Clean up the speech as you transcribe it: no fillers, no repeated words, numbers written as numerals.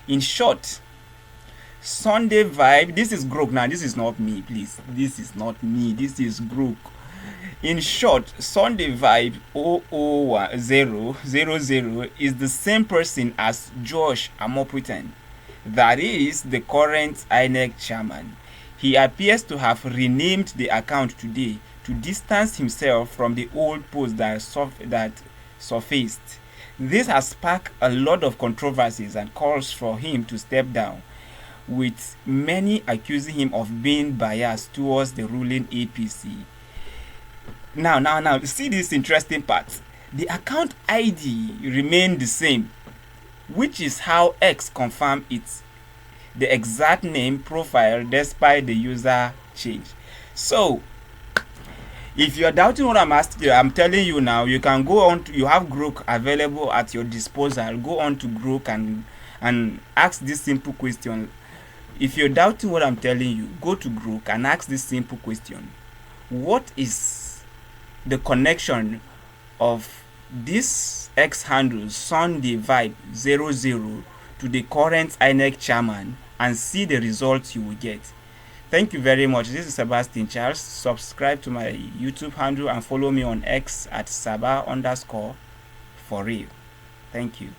In short, Sunday vibe. This is Grok now. This is not me, please. This is not me. This is Grok. In short, Sunday vibe 000 is the same person as Josh Amoputen, that is the current Inec chairman. He appears to have renamed the account today to distance himself from the old post that surfaced. This has sparked a lot of controversies and calls for him to step down, with many accusing him of being biased towards the ruling APC. Now, see this interesting part. The account ID remained the same, which is how X confirmed the exact name profile despite the user change. So, if you're doubting what I'm telling you now, you can go on you have Grok available at your disposal. Go on to Grok and ask this simple question. If you're doubting what I'm telling you, go to Grok and ask this simple question. What is the connection of this X handle Sunday Vibe 00 to the current Inec chairman, and see the results you will get. Thank you very much. This is Sabastine Charles. Subscribe to my YouTube handle and follow me on X at Saba_for real. Thank you.